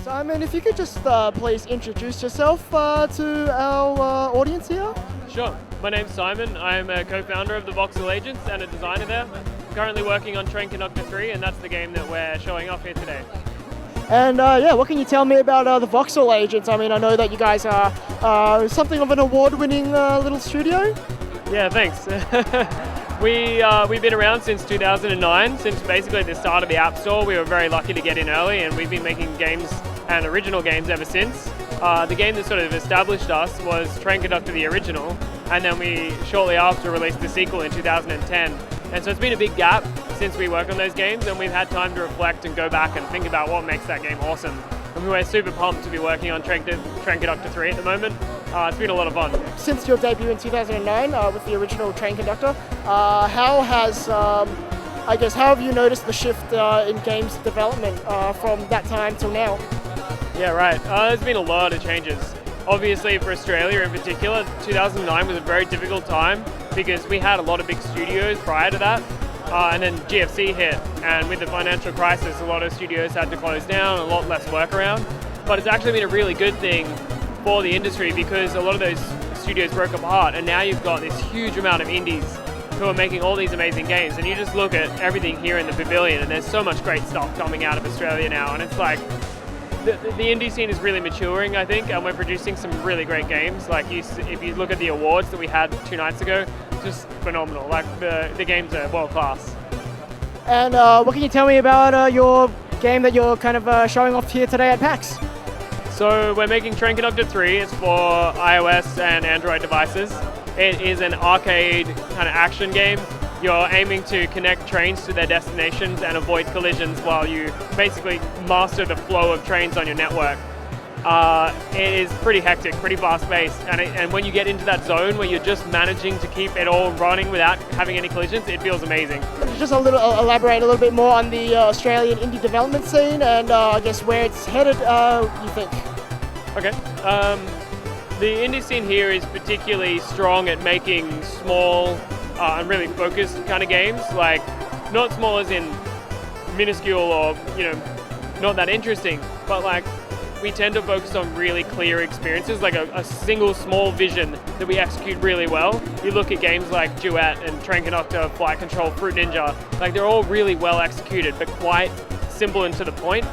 Simon, if you could just please introduce yourself to our audience here. Sure. My name's Simon. I'm a co-founder of the Voxel Agents and a designer there. I'm currently working on Train Conductor 3, and that's the game that we're showing off here today. And yeah, what can you tell me about the Voxel Agents? I mean, I know that you guys are something of an award-winning little studio. Yeah, thanks. We've been around since 2009, since basically the start of the App Store. We were very lucky to get in early, and we've been making games and original games ever since. The game that sort of established us was Train Conductor the original, and then we shortly after released the sequel in 2010. And so it's been a big gap since we worked on those games, and we've had time to reflect and go back and think about what makes that game awesome. And we're super pumped to be working on Train Conductor 3 at the moment. It's been a lot of fun. Since your debut in 2009 with the original Train Conductor, how have you noticed the shift in games development from that time till now? Yeah, right. There's been a lot of changes. Obviously for Australia in particular, 2009 was a very difficult time because we had a lot of big studios prior to that. And then GFC hit, and with the financial crisis, a lot of studios had to close down, a lot less work around. But it's actually been a really good thing for the industry because a lot of those studios broke apart, and now you've got this huge amount of indies who are making all these amazing games. And you just look at everything here in the pavilion, and there's so much great stuff coming out of Australia now, and it's like, the indie scene is really maturing, I think, and we're producing some really great games. Like, if you look at the awards that we had 2 nights ago, just phenomenal. Like, the games are world class. And what can you tell me about your game that you're kind of showing off here today at PAX? So we're making Train Conductor 3. It's for iOS and Android devices. It is an arcade kind of action game. You're aiming to connect trains to their destinations and avoid collisions while you basically master the flow of trains on your network. It is pretty hectic, pretty fast-paced, and when you get into that zone where you're just managing to keep it all running without having any collisions, it feels amazing. Just elaborate a little bit more on the Australian indie development scene and I guess where it's headed, you think? Okay. The indie scene here is particularly strong at making small and really focused kind of games, like not small as in minuscule or not that interesting, but like we tend to focus on really clear experiences, like a single small vision that we execute really well. You look at games like Duet and Train Conductor, Flight Control, Fruit Ninja, like they're all really well executed, but quite simple and to the point.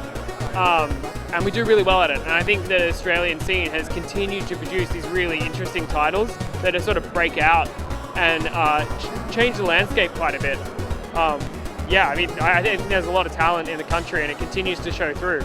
And we do really well at it. And I think the Australian scene has continued to produce these really interesting titles that are sort of break out and change the landscape quite a bit. Yeah, I mean, I think there's a lot of talent in the country and it continues to show through.